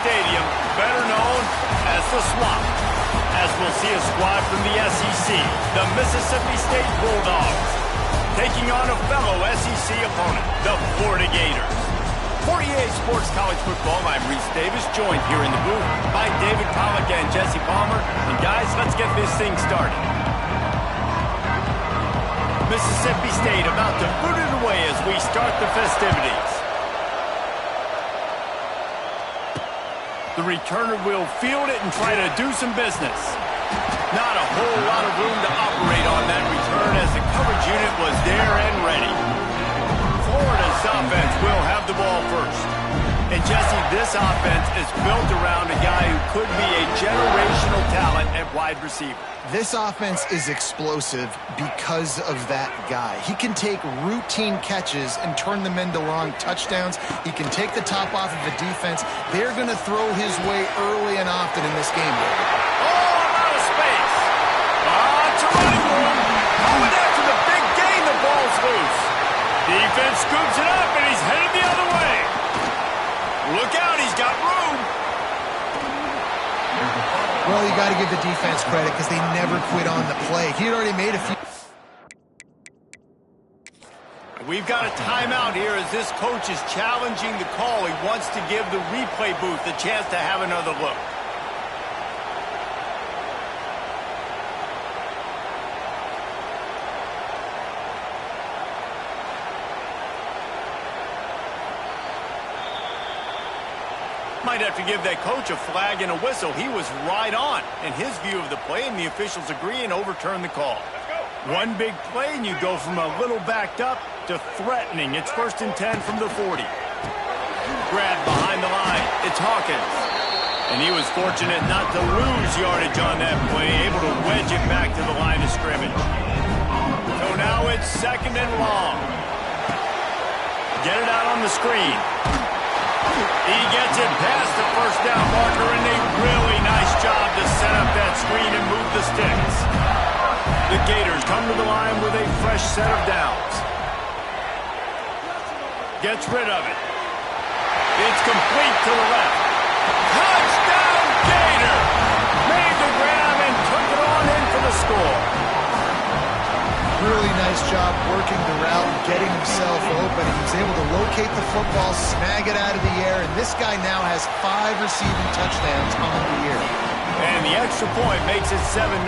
Stadium, better known as the Swamp, as we'll see a squad from the SEC, the Mississippi State Bulldogs, taking on a fellow SEC opponent, the Florida Gators. For EA Sports College Football, I'm Reese Davis, joined here in the booth by David Pollack and Jesse Palmer. And guys, let's get this thing started. Mississippi State about to boot it away as we start the festivities. The returner will field it and try to do some business. Not a whole lot of room to operate on that return as the coverage unit was there and ready. Florida's offense will have the ball first. And Jesse, this offense is built around a guy who could be a generational talent at wide receiver. This offense is explosive because of that guy. He can take routine catches and turn them into long touchdowns. He can take the top off of a defense. They're going to throw his way early and often in this game. Oh, out of space. Lots of running room. Coming after the big gain, the ball's loose. Defense scoops it up, and he's headed the other way. Look out, he's got room. Well, you got to give the defense credit because they never quit on the play. He had already made a few. We've got a timeout here as this coach is challenging the call. He wants to give the replay booth a chance to have another look. Might have to give that coach a flag and a whistle. He was right on in his view of the play, and the officials agree and overturn the call. One big play, and you go from a little backed up to threatening. It's 1st and 10 from the 40. Grab behind the line. It's Hawkins. And he was fortunate not to lose yardage on that play, able to wedge it back to the line of scrimmage. So now it's 2nd and long. Get it out on the screen. He gets it past the first down marker, and a really nice job to set up that screen and move the sticks. The Gators come to the line with a fresh set of downs. Gets rid of it. It's complete to the left. Touchdown, Gator! Made the grab and took it on in for the score. Really nice job working the route and getting himself open. He was able to locate the football, snag it out of the air, and this guy now has 5 receiving touchdowns on the year. And the extra point makes it 7-0.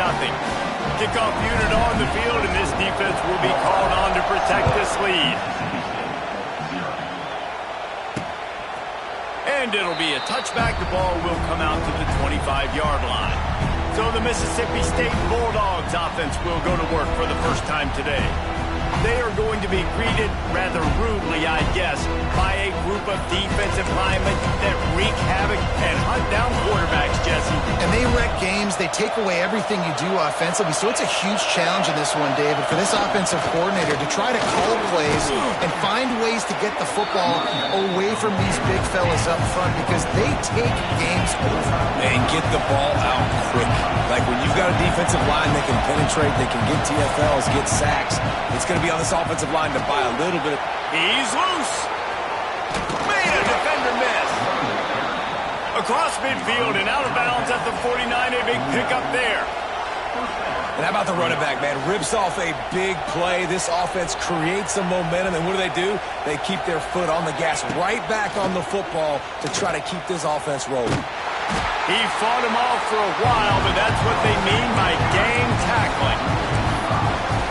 Kickoff unit on the field, and this defense will be called on to protect this lead. And it'll be a touchback. The ball will come out to the 25-yard line. So the Mississippi State Bulldogs offense will go to work for the first time today. They are going to be greeted rather rudely, I guess, by a group of defensive linemen that wreak havoc and hunt down quarterbacks, Jesse. And they wreck games. They take away everything you do offensively. So it's a huge challenge in this one, David, for this offensive coordinator to try to call plays and find ways to get the football away from these big fellas up front because they take games over. And get the ball out quick. Like when you've got a defensive line that can penetrate, they can get TFLs, get sacks, it's going to be on this offensive line to buy a little bit. He's loose. Made a defender miss. Across midfield and out of bounds at the 49. A big pickup there. And how about the running back, man? Rips off a big play. This offense creates some momentum, and what do? They keep their foot on the gas right back on the football to try to keep this offense rolling. He fought him off for a while, but that's what they mean by gang tackling.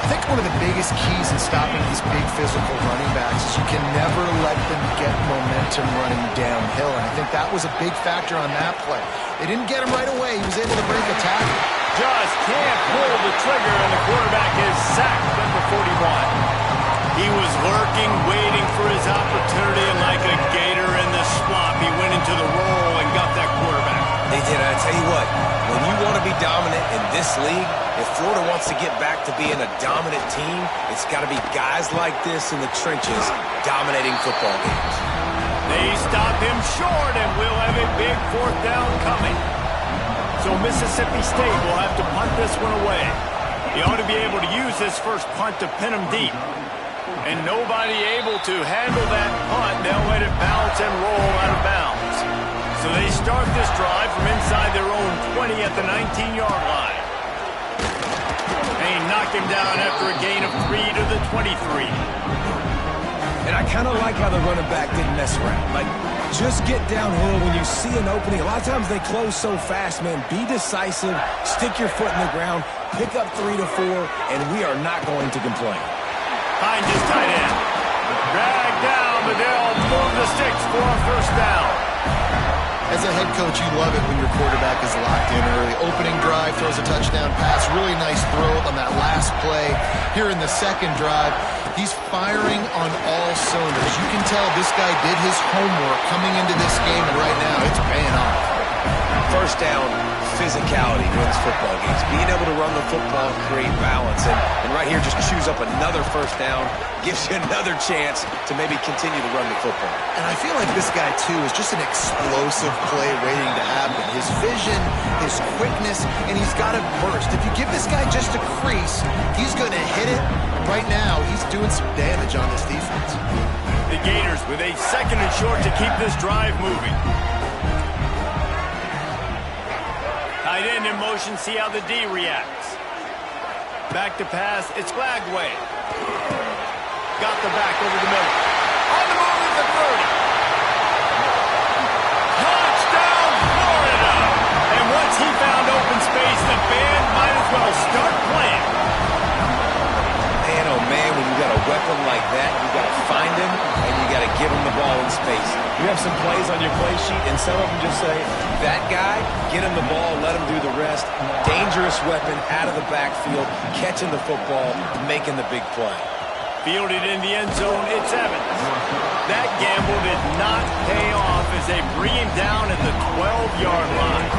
I think one of the biggest keys in stopping these big physical running backs is you can never let them get momentum running downhill. And I think that was a big factor on that play. They didn't get him right away. He was able to break a tackle. Just can't pull the trigger, and the quarterback is sacked at the 41. He was lurking, waiting for his opportunity, and like a gator in the swamp, he went into the roll and got that quarterback. They did. I tell you what, when you want to be dominant in this league, if Florida wants to get back to being a dominant team, it's got to be guys like this in the trenches dominating football games. They stop him short, and we'll have a big 4th down coming. So Mississippi State will have to punt this one away. He ought to be able to use this first punt to pin him deep. And nobody able to handle that punt. They'll let it bounce and roll out of bounds. So they start this drive from inside their own 20 at the 19-yard line. And he knocked him down after a gain of 3 to the 23. And I kind of like how the running back didn't mess around. Like, just get downhill when you see an opening. A lot of times they close so fast, man. Be decisive, stick your foot in the ground, pick up 3 to 4, and we are not going to complain. Hines is tight end. Dragged down, but they'll move the sticks for a first down. As a head coach, you love it when your quarterback is locked in early. Opening drive, throws a touchdown pass. Really nice throw on that last play. Here in the second drive, he's firing on all cylinders. You can tell this guy did his homework coming into this game, and right now it's paying off. First down, physicality wins football games. Being able to run the football, create balance. And right here, just choose up another first down, gives you another chance to maybe continue to run the football. And I feel like this guy, too, is just an explosive play waiting to happen. His vision, his quickness, and he's got a burst. If you give this guy just a crease, he's going to hit it. Right now, he's doing some damage on this defense. The Gators with a second and short to keep this drive moving. Tight end in motion, see how the D reacts. Back to pass, it's Lagway. Got the back over the middle. On the move at the 30. Touchdown, Florida! And once he found open space, the band might as well start playing. Man, oh man, when you got a weapon like that, you got to find him, and you got to give him the ball in space. You have some plays on your play sheet, and some of them just say, that guy, get him the ball, let him do the rest. Dangerous weapon out of the backfield, catching the football, making the big play. Fielded in the end zone, it's Evans. That gamble did not pay off as they bring him down at the 12-yard line.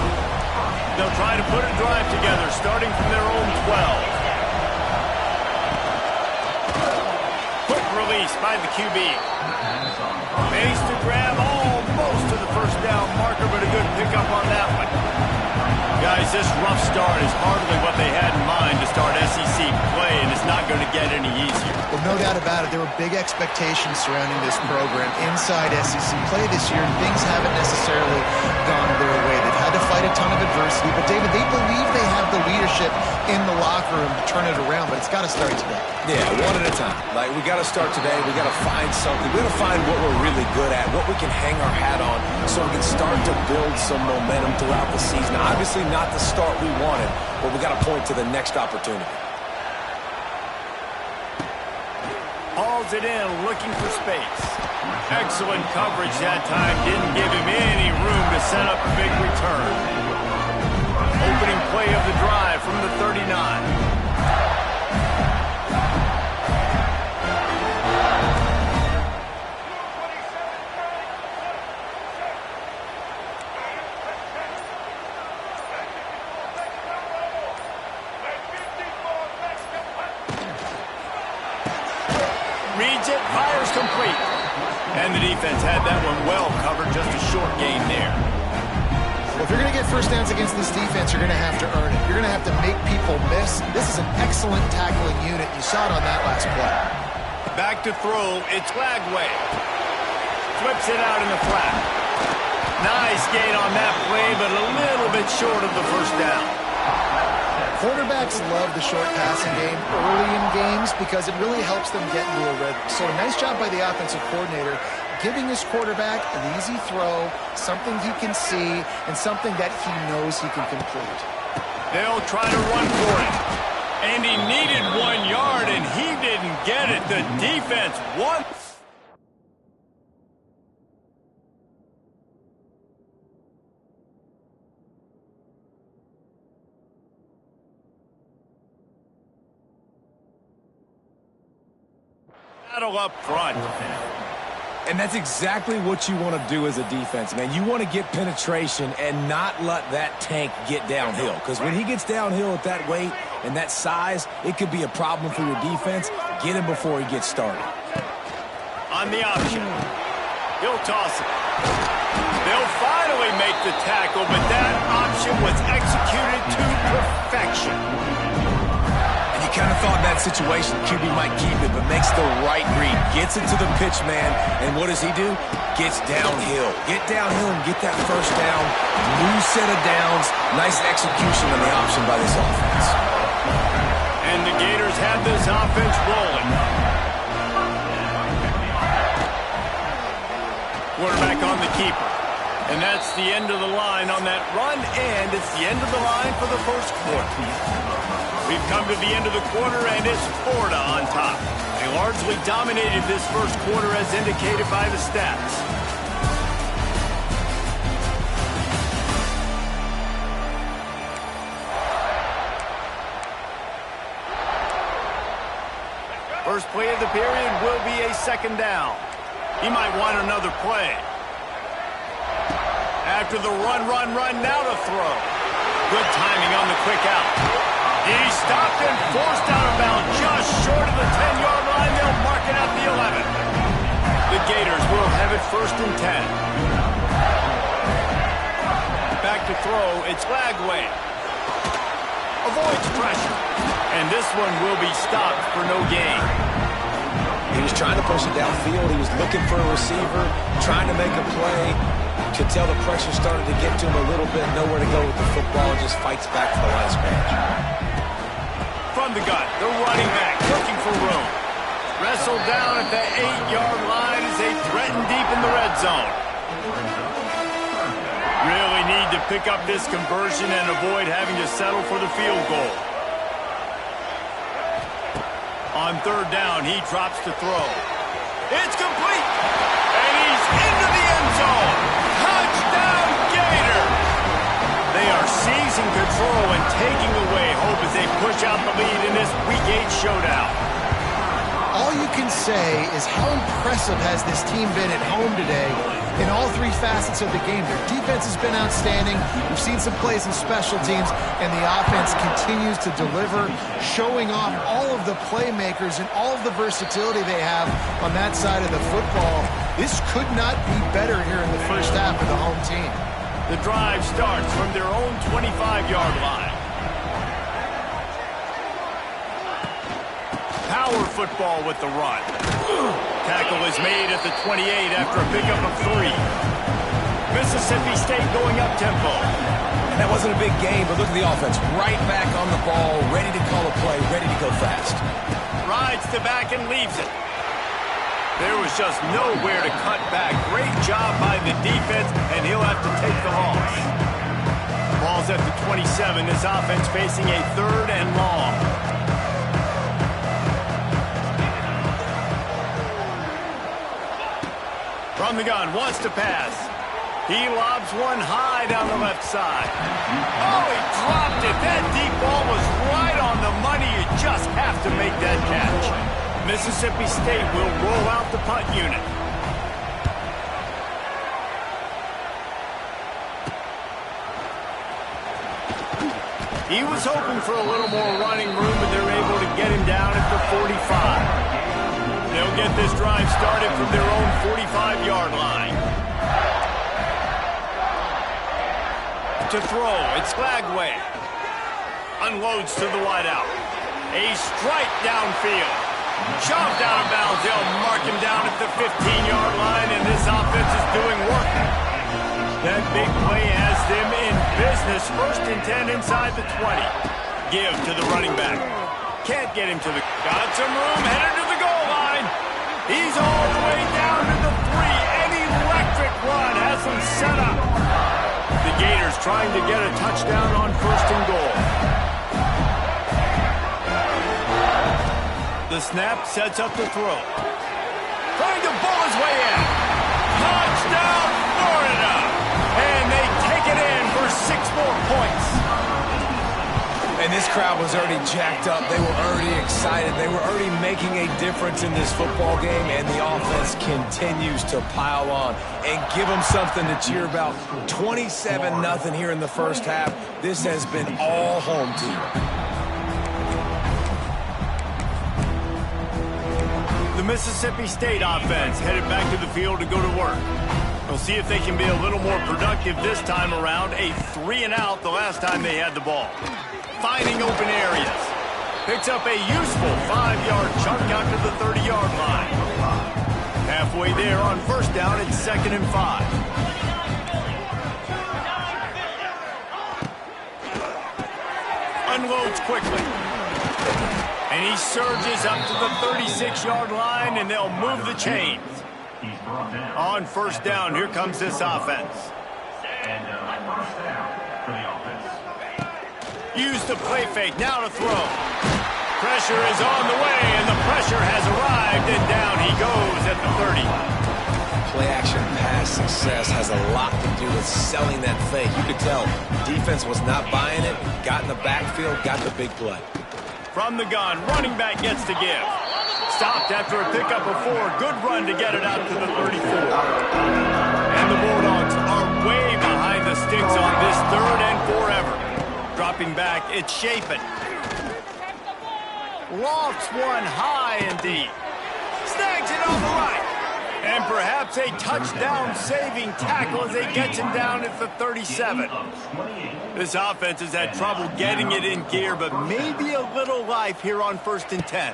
They'll try to put a drive together, starting from their own 12. Quick release by the QB. Base to grab almost to the first down marker, but a good pickup on that one. Guys, this rough start is hardly what they had in mind to start SEC play, and it's not going to get any easier. Well, no doubt about it. There were big expectations surrounding this program inside SEC play this year, and things haven't necessarily gone their way. They've had to fight a ton of adversity, but David, they believe they have the leadership in the locker room to turn it around, but it's got to start today. Yeah, one at a time. Like, we got to start today. We got to find something. We got to find what we're really good at, what we can hang our hat on, so we can start to build some momentum throughout the season. Obviously, not the start we wanted, but we got to point to the next opportunity. Hauls it in, looking for space. Excellent coverage that time. Didn't give him any room to set up a big return. Opening play of the drive from the 39. Reads it, fires complete. And the defense had that one well covered, just a short gain there. Well, if you're going to get first downs against this defense, you're going to have to earn it. You're going to have to make people miss. This is an excellent tackling unit. You saw it on that last play. Back to throw, it's Lagway. Flips it out in the flat. Nice gain on that play, but a little bit short of the first down. Quarterbacks love the short passing game early in games because it really helps them get into a rhythm. So a nice job by the offensive coordinator giving his quarterback an easy throw, something he can see, and something that he knows he can complete. They'll try to run for it. And he needed 1 yard, and he didn't get it. The defense won. Up front. And that's exactly what you want to do as a defense, man. You want to get penetration and not let that tank get downhill. Because when he gets downhill at that weight and that size, it could be a problem for your defense. Get him before he gets started. On the option. He'll toss it. They'll finally make the tackle, but that option was executed to perfection. You kind of thought in that situation QB might keep it, but makes the right read. Gets it to the pitch man, and what does he do? Gets downhill. Get downhill and get that first down. New set of downs. Nice execution on the option by this offense. And the Gators have this offense rolling. Quarterback on the keeper. And that's the end of the line on that run, and it's the end of the line for the first quarter. We've come to the end of the quarter, and it's Florida on top. They largely dominated this first quarter as indicated by the stats. First play of the period will be a second down. He might want another play. After the run, now to throw. Good timing on the quick out. He's stopped and forced out of bounds just short of the 10-yard line. They'll mark it at the 11. The Gators will have it 1st and 10. Back to throw. It's Lagway. Avoids pressure. And this one will be stopped for no gain. He was trying to push it downfield. He was looking for a receiver, trying to make a play. Could tell the pressure started to get to him a little bit. Nowhere to go with the football. Just fights back to the line of scrimmage. From the gun, the running back looking for room. Wrestled down at the 8-yard line as they threaten deep in the red zone. Really need to pick up this conversion and avoid having to settle for the field goal. On 3rd down, he drops to throw. It's complete! And he's into the end zone! Touchdown, Gator! They are seizing control and taking away hope as they push out the lead in this Week 8 showdown. All you can say is how impressive has this team been at home today in all 3 facets of the game. Their defense has been outstanding. We've seen some plays in special teams, and the offense continues to deliver, showing off all of the playmakers and all of the versatility they have on that side of the football. This could not be better here in the first half of the home team. The drive starts from their own 25-yard line. Power football with the run. Tackle is made at the 28 after a pickup of 3. Mississippi State going up tempo. And that wasn't a big game, but look at the offense. Right back on the ball, ready to call a play, ready to go fast. Rides the back and leaves it. There was just nowhere to cut back. Great job by the defense, and he'll have to take the loss. Ball's at the 27. This offense facing a 3rd and long. From the gun, wants to pass. He lobs one high down the left side. Oh, he dropped it. That deep ball was right on the money. You just have to make that catch. Mississippi State will roll out the punt unit. He was hoping for a little more running room, but they're able to get him down at the 45. They'll get this drive started from their own 45-yard line. To throw, it's Lagway. Unloads to the wideout. A strike downfield. Shoved out of bounds. They'll mark him down at the 15-yard line, and this offense is doing work. That big play has them in business. 1st and 10 inside the 20. Give to the running back. Can't get him to the... Got some room, headed to the goal line. He's all the way down to the 3. An electric run has him set up. The Gators trying to get a touchdown on 1st and goal. The snap sets up the throw. Trying to bull his way in. Touchdown, Florida! And they take it in for 6 more points. And this crowd was already jacked up. They were already excited. They were already making a difference in this football game, and the offense continues to pile on and give them something to cheer about. 27-0 here in the first half. This has been all home team. The Mississippi State offense headed back to the field to go to work. We'll see if they can be a little more productive this time around. A 3-and-out the last time they had the ball. Finding open areas. Picks up a useful 5-yard chunk out to the 30-yard line. Halfway there on first down, it's 2nd and 5. Unloads quickly. And he surges up to the 36-yard line, and they'll move the chains. On first down, here comes this offense. Use the play fake, now to throw. Pressure is on the way, and the pressure has arrived, and down he goes at the 30. Play action pass success has a lot to do with selling that fake. You could tell defense was not buying it, got in the backfield, got the big play. From the gun, running back gets to give. Stopped after a pickup of 4. Good run to get it out to the 34. And the Bulldogs are way behind the sticks on this 3rd and forever. Dropping back, it's Shapen. Lofts one high and deep. Snags it on the right. And perhaps a touchdown-saving tackle as they get him down at the 37. This offense has had trouble getting it in gear, but maybe a little life here on 1st and 10.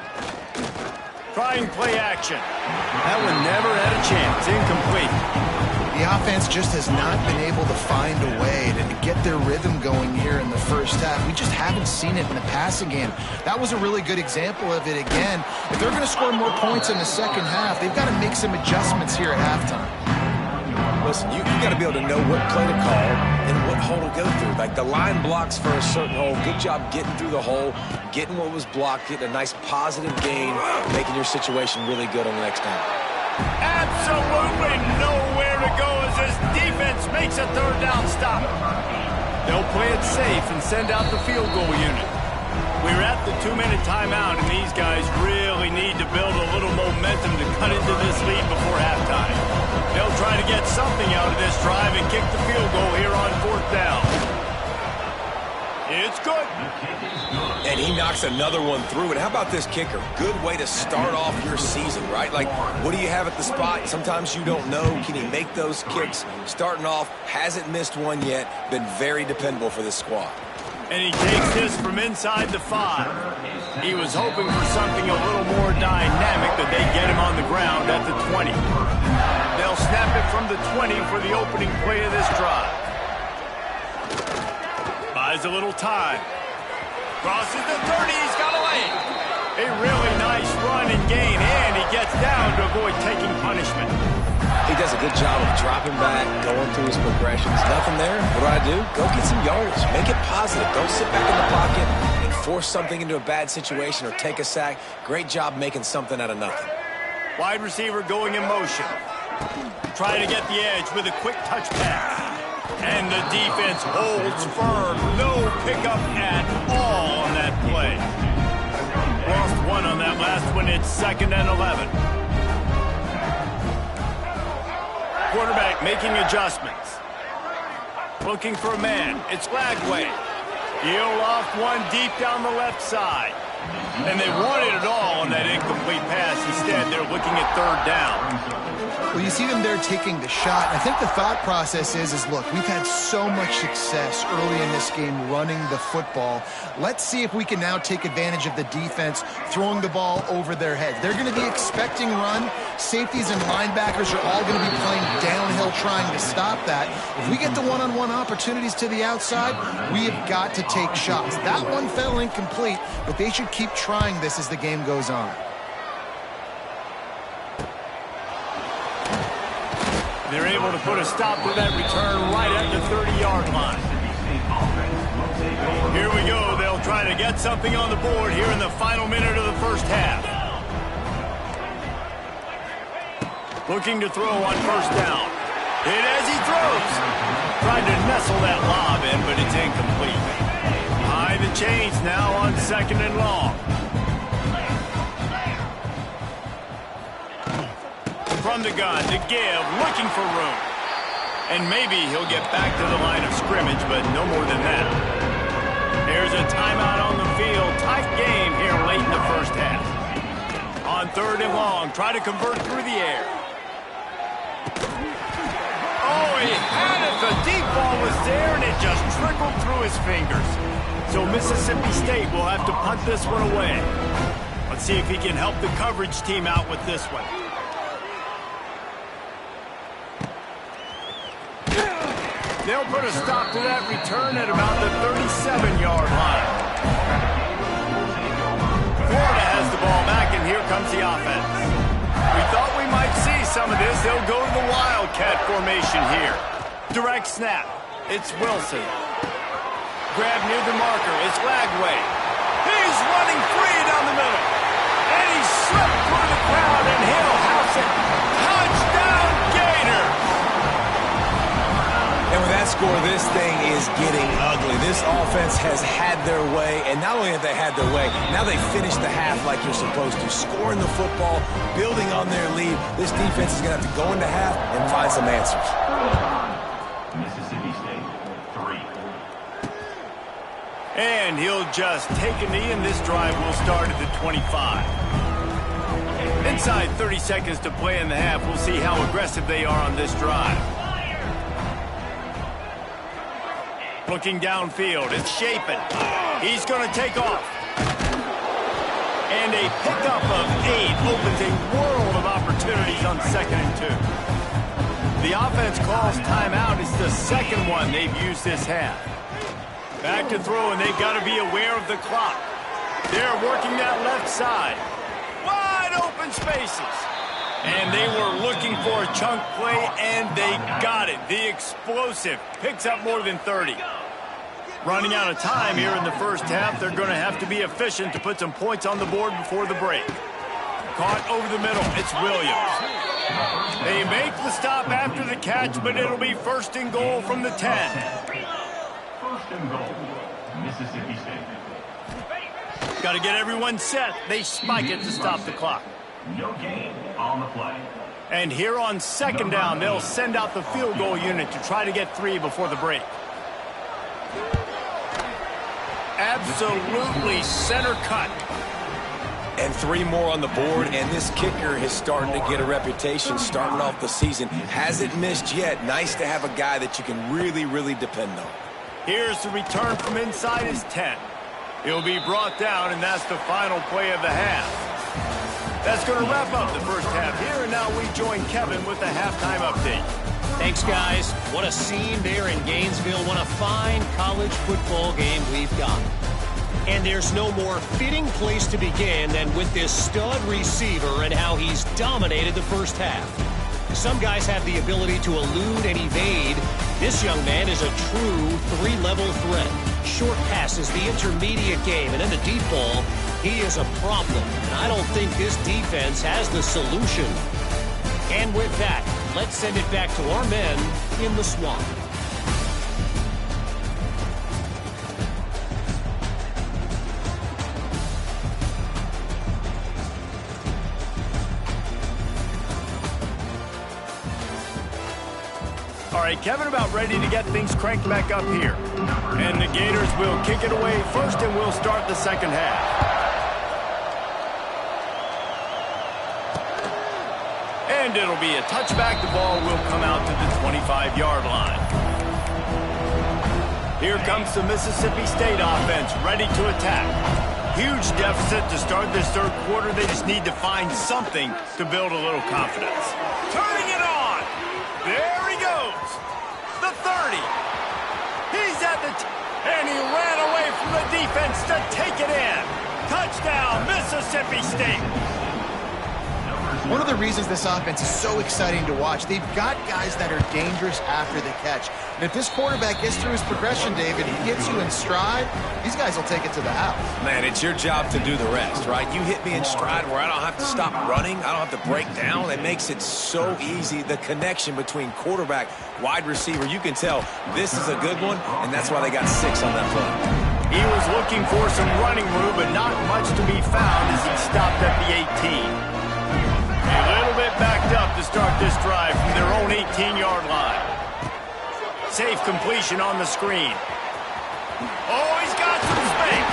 Trying play action. That one never had a chance. Incomplete. The offense just has not been able to find a way to get their rhythm going here in the first half. We just haven't seen it in the passing game. That was a really good example of it again. If they're going to score more points in the second half, they've got to make some adjustments here at halftime. Listen, you got to be able to know what play to call and what hole to go through. Like the line blocks for a certain hole. Good job getting through the hole, getting what was blocked, getting a nice positive gain, making your situation really good on the next down. Absolutely nowhere to go as this defense makes a 3rd down stop. They'll play it safe and send out the field goal unit. We're at the 2-minute timeout, and these guys really need to build a little momentum to cut into this lead before halftime. They'll try to get something out of this drive and kick the field goal here on 4th down. It's good. And he knocks another one through. And how about this kicker? Good way to start off your season, right? Like, what do you have at the spot? Sometimes you don't know. Can he make those kicks? Starting off, hasn't missed one yet. Been very dependable for this squad. And he takes this from inside the 5. He was hoping for something a little more dynamic, but they get him on the ground at the 20. They'll snap it from the 20 for the opening play of this drive. Buys a little time. Crosses the 30, he's got a lane. A really nice run and gain, and he gets down to avoid taking punishment. He does a good job of dropping back, going through his progressions. Nothing there. What do? Go get some yardage. Make it positive. Don't sit back in the pocket and force something into a bad situation or take a sack. Great job making something out of nothing. Wide receiver going in motion. Trying to get the edge with a quick touch pass. And the defense holds firm. No pickup at all on that play. Lost one on that last one. It's 2nd and 11. Quarterback making adjustments. Looking for a man. It's Lagway. He'll off one deep down the left side. And they wanted it all on that incomplete pass. Instead, they're looking at 3rd down. Well, you see them there taking the shot. I think the thought process is look, we've had so much success early in this game running the football. Let's see if we can now take advantage of the defense throwing the ball over their heads. They're going to be expecting run. Safeties and linebackers are all going to be playing downhill trying to stop that. If we get the one-on-one opportunities to the outside, we have got to take shots. That one fell incomplete, but they should keep trying this as the game goes on. They're able to put a stop to that return right at the 30-yard line. Here we go. They'll try to get something on the board here in the final minute of the first half. Looking to throw on first down. Hit as he throws. Trying to nestle that lob in, but it's incomplete. High the chains now on 2nd and long. From the gun to give, looking for room. And maybe he'll get back to the line of scrimmage, but no more than that. There's a timeout on the field. Tight game here late in the first half. On 3rd and long, try to convert through the air. Oh, he had it. The deep ball was there, and it just trickled through his fingers. So Mississippi State will have to punt this one away. Let's see if he can help the coverage team out with this one. They'll put a stop to that return at about the 37-yard line. Florida has the ball back, and here comes the offense. We thought we might see some of this. They'll go to the Wildcat formation here. Direct snap. It's Wilson. Grab near the marker. It's Lagway. He's running free down the middle. And he slipped through the crowd, and he'll house it. Touchdown, Gators! And with that score, this thing is getting ugly. This offense has had their way, and not only have they had their way, now they finished the half like you're supposed to, scoring the football, building on their lead. This defense is going to have to go into half and find some answers. Mississippi State, 3. And he'll just take a knee, and this drive will start at the 25. Inside 30 seconds to play in the half. We'll see how aggressive they are on this drive. Looking downfield, it's Shapen. He's going to take off. And a pickup of 8 opens a world of opportunities on 2nd and 2. The offense calls timeout. It's the second one they've used this half. Back to throw, and they've got to be aware of the clock. They're working that left side. Wide open spaces. And they were looking for a chunk play, and they got it. The explosive picks up more than 30. Running out of time here in the first half. They're going to have to be efficient to put some points on the board before the break. Caught over the middle. It's Williams. They make the stop after the catch, but it'll be 1st and goal from the 10. 1st and goal, Mississippi State. Got to get everyone set. They spike it to stop the clock. No gain on the play. And here on 2nd down, they'll send out the field goal unit to try to get 3 before the break. Absolutely center cut. And 3 more on the board, and this kicker is starting to get a reputation starting off the season. Hasn't missed yet. Nice to have a guy that you can really, really depend on. Here's the return from inside his 10. He'll be brought down, and that's the final play of the half. That's going to wrap up the first half here, and now we join Kevin with the halftime update. Thanks, guys. What a scene there in Gainesville. What a fine college football game we've got. And there's no more fitting place to begin than with this stud receiver and how he's dominated the first half. Some guys have the ability to elude and evade. This young man is a true 3-level threat. Short passes, the intermediate game, and in the deep ball, he is a problem. And I don't think this defense has the solution. And with that, let's send it back to our men in the swamp. All right, Kevin about ready to get things cranked back up here. And the Gators will kick it away first, and we'll start the second half. And it'll be a touchback. The ball will come out to the 25-yard line. Here comes the Mississippi State offense, ready to attack. Huge deficit to start this third quarter. They just need to find something to build a little confidence. Turning it on. There he goes. The 30. He's at the and he ran away from the defense to take it in. Touchdown, Mississippi State. One of the reasons this offense is so exciting to watch, they've got guys that are dangerous after the catch. And if this quarterback gets through his progression, David, he gets you in stride, these guys will take it to the house. Man, it's your job to do the rest, right? You hit me in stride where I don't have to stop running. I don't have to break down. It makes it so easy. The connection between quarterback, wide receiver, you can tell this is a good one, and that's why they got 6 on that play. He was looking for some running room, but not much to be found as he stopped at the 18. A little bit backed up to start this drive from their own 18-yard line. Safe completion on the screen. Oh, he's got some space.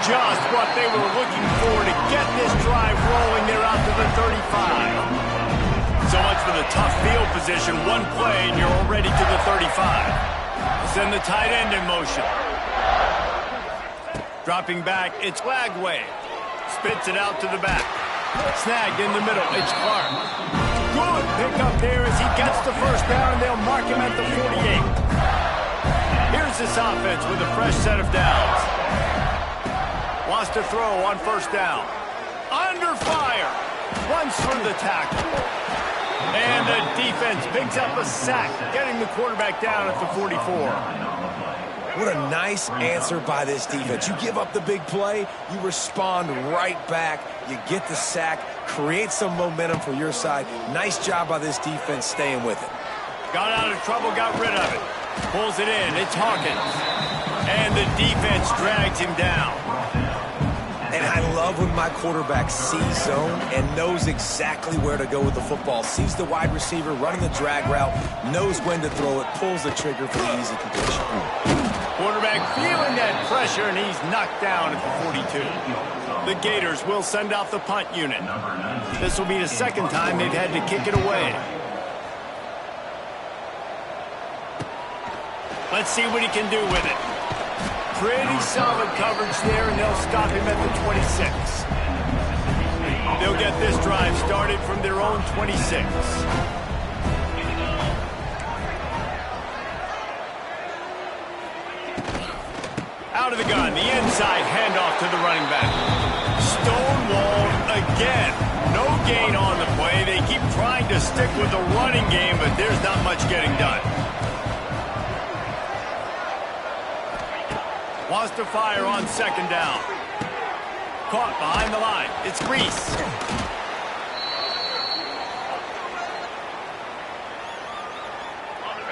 Just what they were looking for to get this drive rolling. They're out to the 35. So much for the tough field position. One play, and you're already to the 35. Send the tight end in motion. Dropping back, it's Lagway. Spits it out to the back. Snagged in the middle, it's Clark. Good pickup there as he gets the first down, and they'll mark him at the 48. Here's this offense with a fresh set of downs. Wants to throw on first down. Under fire. Runs through the tackle. And the defense picks up a sack, getting the quarterback down at the 44. What a nice answer by this defense. You give up the big play, you respond right back, you get the sack, create some momentum for your side. Nice job by this defense staying with it. Got out of trouble, got rid of it. Pulls it in, it's Hawkins. And the defense drags him down. And I love when my quarterback sees zone and knows exactly where to go with the football. Sees the wide receiver running the drag route, knows when to throw it, pulls the trigger for the easy completion. Quarterback feeling that pressure, and he's knocked down at the 42. The Gators will send out the punt unit. This will be the second time they've had to kick it away. Let's see what he can do with it. Pretty solid coverage there, and they'll stop him at the 26. They'll get this drive started from their own 26. Out of the gun, the inside handoff to the running back. Stonewalled again. No gain on the play. They keep trying to stick with the running game, but there's not much getting done. Wants to fire on second down. Caught behind the line. It's Reese.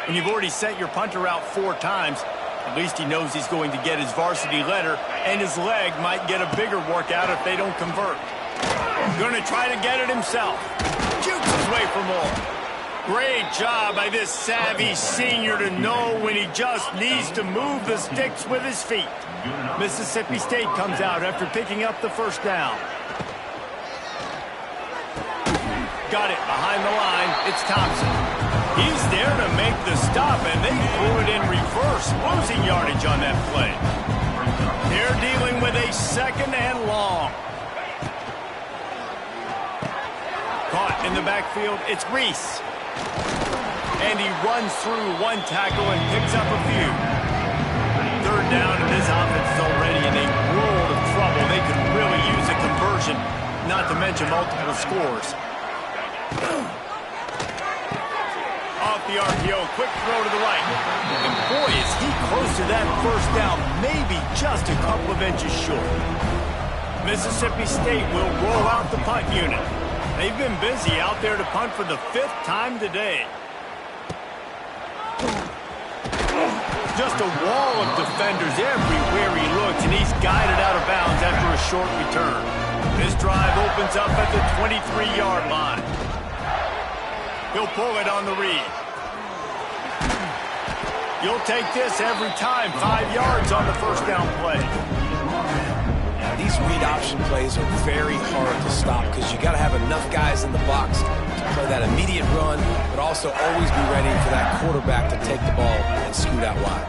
When you've already sent your punter out 4 times, at least he knows he's going to get his varsity letter, and his leg might get a bigger workout if they don't convert. Going to try to get it himself. Jukes his way for more. Great job by this savvy senior to know when he just needs to move the sticks with his feet. Mississippi State comes out after picking up the first down. Got it behind the line. It's Thompson. He's there to make the stop, and they threw it in reverse, losing yardage on that play. They're dealing with a second and long. Caught in the backfield. It's Reese. And he runs through one tackle and picks up a few. Third down, and this offense is already in a world of trouble. They could really use a conversion, not to mention multiple scores. Off the RPO, quick throw to the right. And boy, is he close to that first down, maybe just a couple of inches short. Mississippi State will roll out the punt unit. They've been busy out there to punt for the 5th time today. Just a wall of defenders everywhere he looks, and he's guided out of bounds after a short return. This drive opens up at the 23-yard line. He'll pull it on the read. You'll take this every time. 5 yards on the first down play. These read option plays are very hard to stop because you got to have enough guys in the box to play that immediate run, but also always be ready for that quarterback to take the ball and scoot out wide.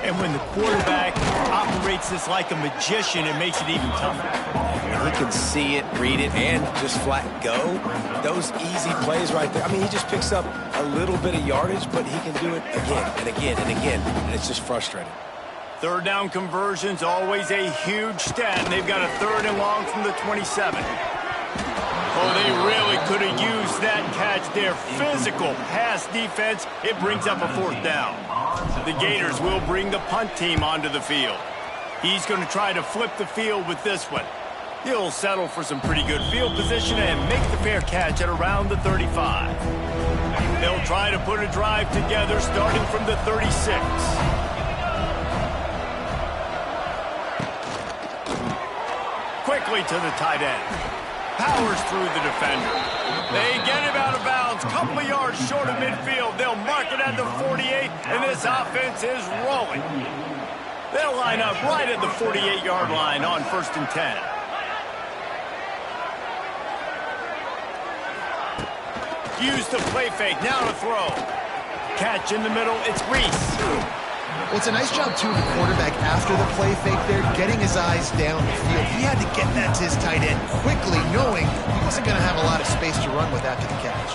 And when the quarterback operates this like a magician, it makes it even tougher. He can see it, read it, and just flat go. Those easy plays right there. I mean, he just picks up a little bit of yardage, but he can do it again and again and again, and it's just frustrating. Third down conversions, always a huge stat, and they've got a 3rd and long from the 27. Oh, they really could have used that catch there. Physical pass defense, it brings up a 4th down. The Gators will bring the punt team onto the field. He's going to try to flip the field with this one. He'll settle for some pretty good field position and make the fair catch at around the 35. They'll try to put a drive together starting from the 36. Quickly to the tight end. Powers through the defender. They get him out of bounds. Couple of yards short of midfield. They'll mark it at the 48, and this offense is rolling. They'll line up right at the 48-yard line on 1st and 10. Use the play fake. Now to throw. Catch in the middle. It's Reese. Well, it's a nice job, too, of the quarterback after the play fake there, getting his eyes down the field. He had to get that to his tight end quickly, knowing he wasn't going to have a lot of space to run with after the catch.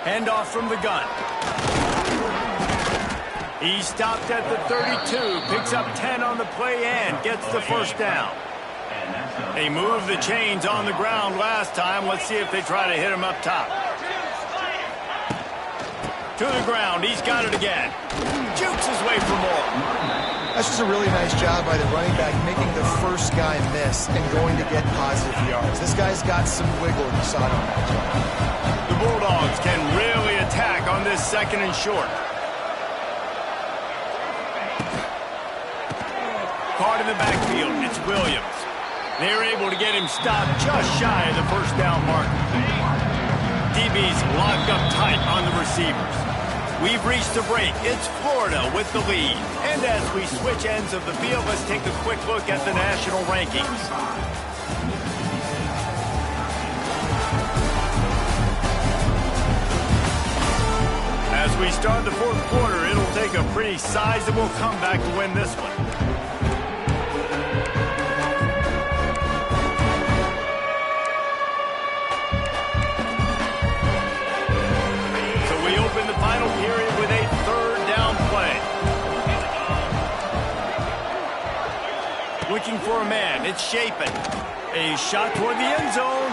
Handoff from the gun. He stopped at the 32, picks up 10 on the play and gets the first down. They moved the chains on the ground last time. Let's see if they try to hit him up top. To the ground. He's got it again. Jukes his way for more. That's just a really nice job by the running back, making the first guy miss and going to get positive yards. This guy's got some wiggle, you saw it on that drive. The Bulldogs can really attack on this second and short. Caught in the backfield. It's Williams. They're able to get him stopped just shy of the first down marker. DB's locked up tight on the receivers. We've reached the break. It's Florida with the lead. And as we switch ends of the field, let's take a quick look at the national rankings. As we start the fourth quarter, it'll take a pretty sizable comeback to win this one. Final period with a third down play. Looking for a man. It's Shapen. A shot toward the end zone.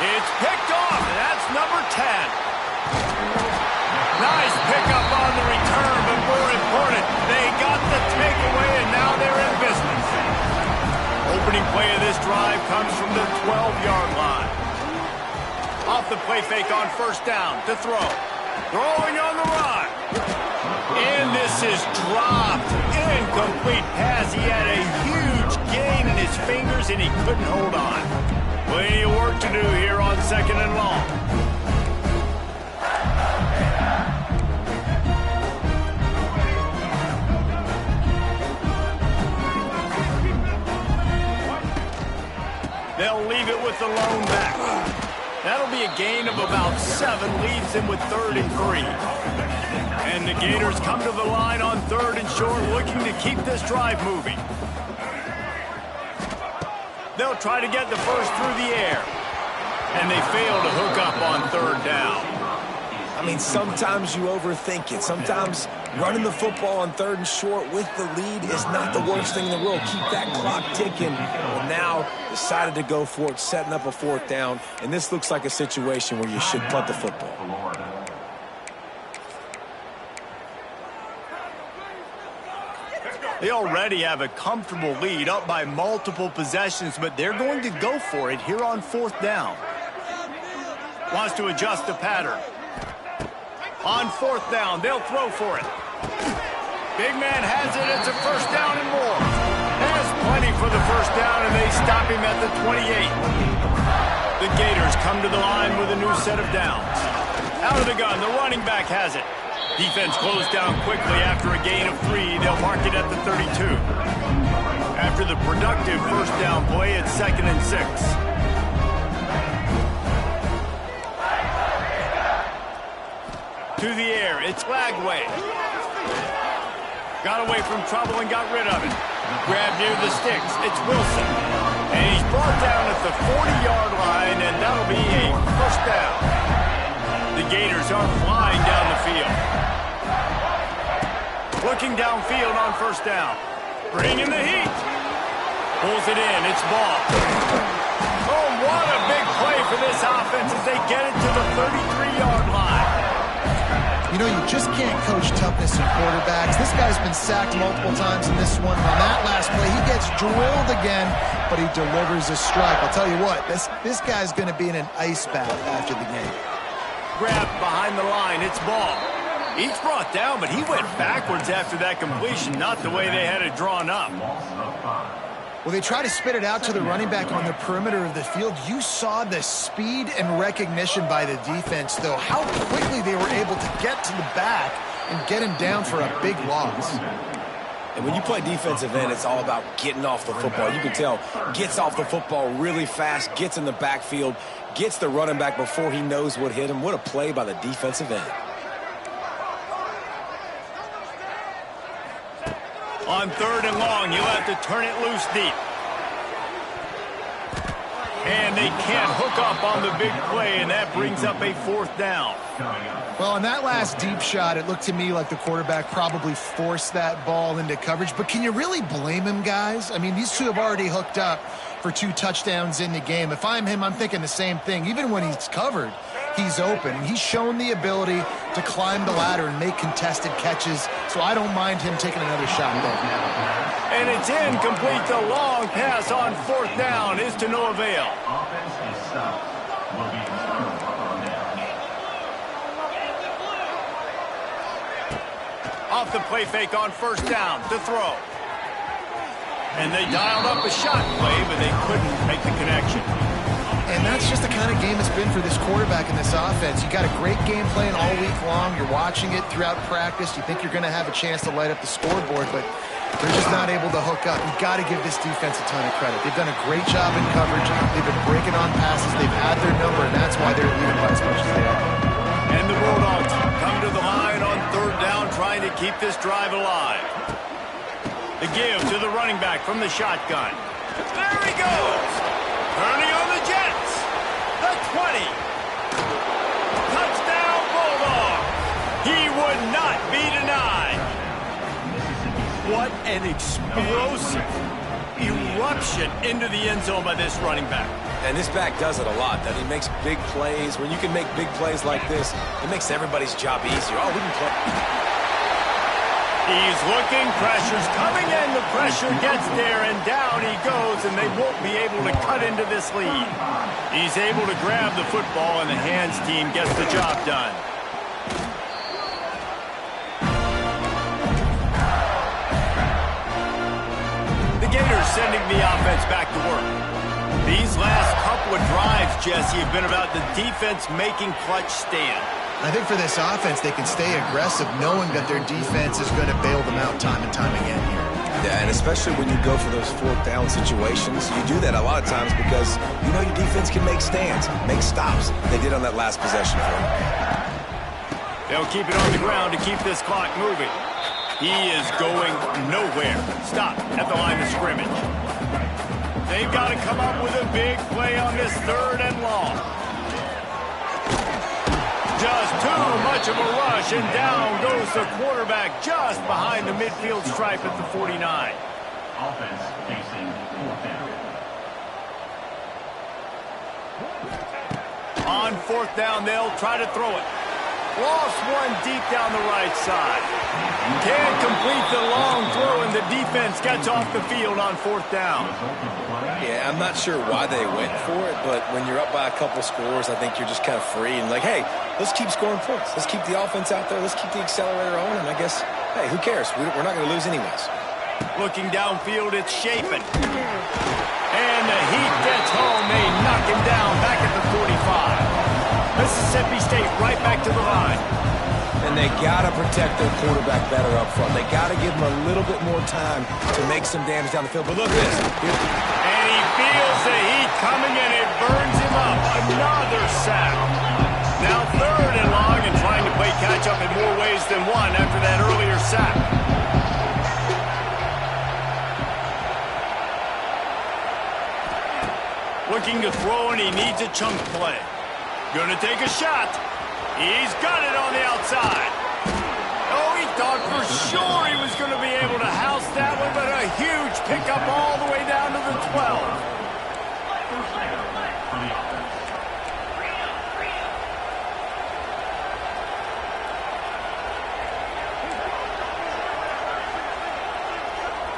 It's picked off, and that's number 10. Nice pickup on the return, but more important, they got the takeaway, and now they're in business. Opening play of this drive comes from the 12-yard line. Off the play fake on first down to throw. Throwing on the run. And this is dropped. Incomplete pass. He had a huge gain in his fingers, and he couldn't hold on. Plenty of work to do here on second and long. They'll leave it with the lone back. That'll be a gain of about 7, leaves him with 3rd and 3. And the Gators come to the line on 3rd and short, looking to keep this drive moving. They'll try to get the first through the air. And they fail to hook up on 3rd down. I mean, sometimes you overthink it. Sometimes running the football on 3rd and short with the lead is not the worst thing in the world. Keep that clock ticking. And now decided to go for it, setting up a 4th down. And this looks like a situation where you should punt the football. They already have a comfortable lead, up by multiple possessions, but they're going to go for it here on 4th down. Wants to adjust the pattern. On 4th down, they'll throw for it. Big man has it. It's a first down and more. Has plenty for the first down, and they stop him at the 28. The Gators come to the line with a new set of downs. Out of the gun, the running back has it. Defense closed down quickly after a gain of 3. They'll mark it at the 32. After the productive first down play, it's 2nd and 6. To the air, it's Lagway. Got away from trouble and got rid of it. Grabbed near the sticks, it's Wilson. And he's brought down at the 40-yard line, and that'll be a first down. The Gators are flying down the field. Looking downfield on first down. Bringing the heat. Pulls it in, it's Ball. Oh, what a big play for this offense as they get it to the 33-yard line. You know, you just can't coach toughness in quarterbacks. This guy's been sacked multiple times in this one. On that last play, he gets drilled again, but he delivers a strike. I'll tell you what, this guy's going to be in an ice bath after the game. Grabbed behind the line, it's Ball. He's brought down, but he went backwards after that completion, not the way they had it drawn up. Well, they try to spit it out to the running back on the perimeter of the field. You saw the speed and recognition by the defense, though, how quickly they were able to get to the back and get him down for a big loss. And when you play defensive end, it's all about getting off the football. You can tell, gets off the football really fast, gets in the backfield, gets the running back before he knows what hit him. What a play by the defensive end. On 3rd and long, you'll have to turn it loose deep. And they can't hook up on the big play, and that brings up a 4th down. Well, on that last deep shot, it looked to me like the quarterback probably forced that ball into coverage. But can you really blame him, guys? I mean, these two have already hooked up for 2 touchdowns in the game. If I'm him, I'm thinking the same thing. Even when he's covered, he's open. And he's shown the ability to climb the ladder and make contested catches. So I don't mind him taking another shot right now. And it's incomplete. The long pass on 4th down is to no avail. Offense is stopped. Will be returned on down. Off the play fake on 1st down to throw. And they dialed up a shot play, but they couldn't make the connection. And that's just the kind of game it's been for this quarterback in this offense. You got a great game plan all week long. You're watching it throughout practice. You think you're going to have a chance to light up the scoreboard, but they're just not able to hook up. You've got to give this defense a ton of credit. They've done a great job in coverage. They've been breaking on passes. They've had their number, and that's why they're leading by as much as they are. And the Bulldogs come to the line on 3rd down, trying to keep this drive alive. The give to the running back from the shotgun. There he goes! Turning on the Jets! The 20! Touchdown Bulldogs! He would not be denied! What an explosive eruption into the end zone by this running back. And this back does it a lot. That he makes big plays. When you can make big plays like this, it makes everybody's job easier. Oh, we can play. He's looking, pressure's coming in, the pressure gets there, and down he goes, and they won't be able to cut into this lead. He's able to grab the football, and the hands team gets the job done. The Gators sending the offense back to work. These last couple of drives, Jesse, have been about the defense making clutch stand. I think for this offense, they can stay aggressive knowing that their defense is going to bail them out time and time again here. Yeah, and especially when you go for those 4th down situations, you do that a lot of times because you know your defense can make stands, make stops. They did on that last possession for them. They'll keep it on the ground to keep this clock moving. He is going nowhere. Stop at the line of scrimmage. They've got to come up with a big play on this 3rd and long. Just too much of a rush, and down goes the quarterback just behind the midfield stripe at the 49. Offense facing 4th down. On 4th down, they'll try to throw it. Lost one deep down the right side. Can't complete the long throw, and the defense gets off the field on 4th down. Yeah, I'm not sure why they went for it, but when you're up by a couple scores, I think you're just kind of free and like, hey, let's keep scoring points. Let's keep the offense out there. Let's keep the accelerator on, and I guess, hey, who cares? We're not going to lose anyways. Looking downfield, it's Shapen. And the Heat gets home. They knock him down back at the 45. Mississippi State right back to the line. And they got to protect their quarterback better up front. They got to give him a little bit more time to make some damage down the field. But look at this. And he feels the heat coming, and it burns him up. Another sack. Now 3rd and long, and trying to play catch-up in more ways than one after that earlier sack. Looking to throw, and he needs a chunk play. Gonna take a shot. He's got it on the outside. Oh, he thought for sure he was going to be able to house that one, but a huge pickup all the way down to the 12. First down for the offense.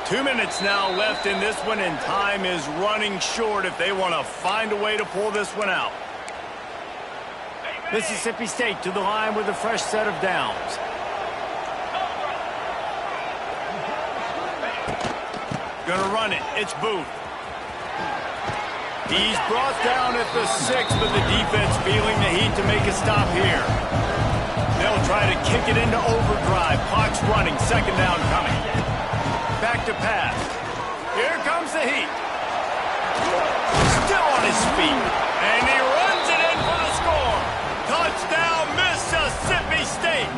2 minutes now left in this one, and time is running short if they want to find a way to pull this one out. Mississippi State to the line with a fresh set of downs. Gonna run it. It's Booth. He's brought down at the 6, but the defense feeling the heat to make a stop here. They'll try to kick it into overdrive. Clock's running. Second down coming. Back to pass. Here comes the heat. Still on his feet. And he runs it in for the score. Touchdown, Mississippi State.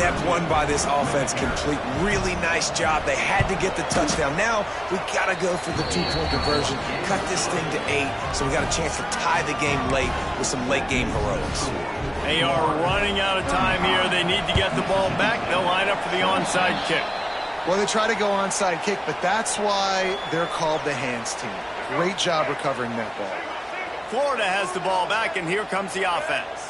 Step one by this offense complete. Really nice job. They had to get the touchdown. Now we got to go for the two-point conversion, cut this thing to 8, so we got a chance to tie the game late with some late-game heroics. They are running out of time here. They need to get the ball back. They'll line up for the onside kick. Well, they try to go onside kick, but that's why they're called the hands team. Great job recovering that ball. Florida has the ball back, and here comes the offense.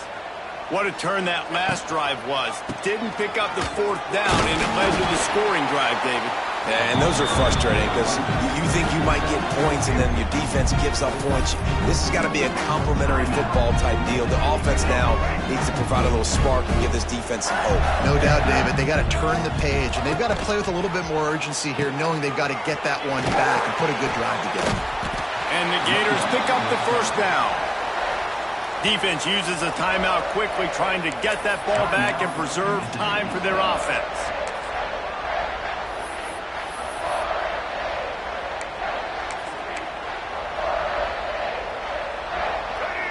What a turn that last drive was. Didn't pick up the 4th down, and it led to the scoring drive, David. Yeah, and those are frustrating because you think you might get points and then your defense gives up points. This has got to be a complementary football type deal. The offense now needs to provide a little spark and give this defense some hope. No doubt, David. They got to turn the page, and they've got to play with a little bit more urgency here, knowing they've got to get that one back and put a good drive together. And the Gators pick up the 1st down. Defense uses a timeout quickly, trying to get that ball back and preserve time for their offense.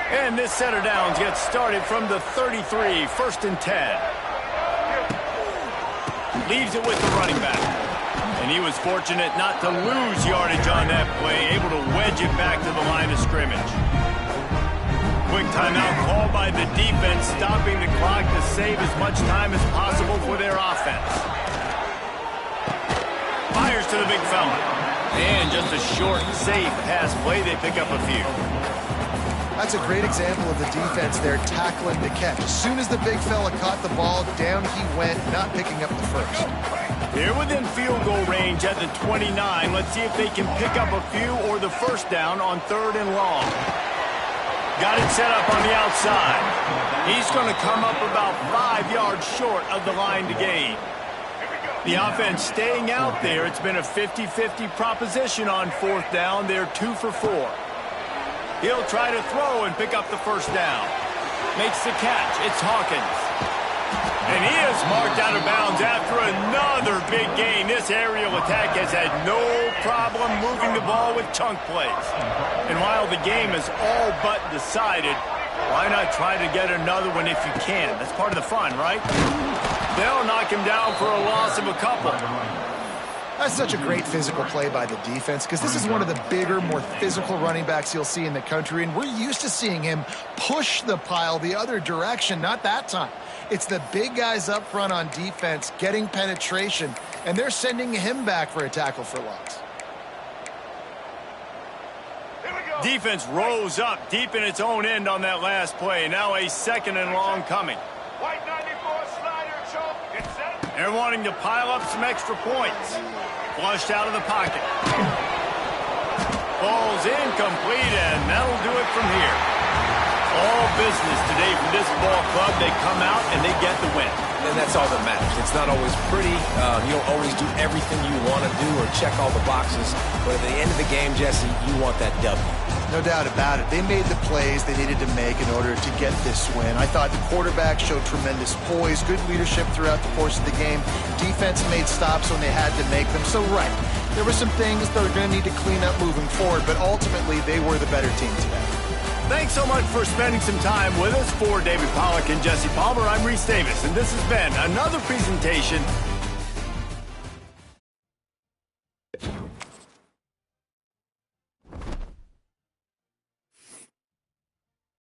And this set of downs gets started from the 33, 1st and 10. Leaves it with the running back. And he was fortunate not to lose yardage on that play, able to wedge it back to the line of scrimmage. Quick timeout called by the defense, stopping the clock to save as much time as possible for their offense. Fires to the big fella. And just a short, safe pass play. They pick up a few. That's a great example of the defense there tackling the catch. As soon as the big fella caught the ball, down he went, not picking up the first. They're within field goal range at the 29. Let's see if they can pick up a few or the 1st down on 3rd and long. Got it set up on the outside. He's going to come up about 5 yards short of the line to gain. The offense staying out there. It's been a 50-50 proposition on 4th down. They're 2 for 4. He'll try to throw and pick up the 1st down. Makes the catch. It's Hawkins. And he is marked out of bounds after another big gain. This aerial attack has had no problem moving the ball with chunk plays. And while the game is all but decided, why not try to get another one if you can? That's part of the fun, right? They'll knock him down for a loss of a couple. That's such a great physical play by the defense because this is one of the bigger, more physical running backs you'll see in the country, and we're used to seeing him push the pile the other direction. Not that time. It's the big guys up front on defense getting penetration, and they're sending him back for a tackle for loss. Defense rose up deep in its own end on that last play. Now a 2nd and long coming. White 94 slider, choke. It's set. They're wanting to pile up some extra points. Flushed out of the pocket. Ball's incomplete, and that'll do it from here. All business today for this ball club. They come out and they get the win. And that's all that matters. It's not always pretty. You don't always do everything you want to do or check all the boxes. But at the end of the game, Jesse, you want that W. No doubt about it. They made the plays they needed to make in order to get this win. I thought the quarterback showed tremendous poise, good leadership throughout the course of the game. Defense made stops when they had to make them. So, right, there were some things they're going to need to clean up moving forward, but ultimately they were the better team today. Thanks so much for spending some time with us. For David Pollack and Jesse Palmer, I'm Reese Davis, and this has been another presentation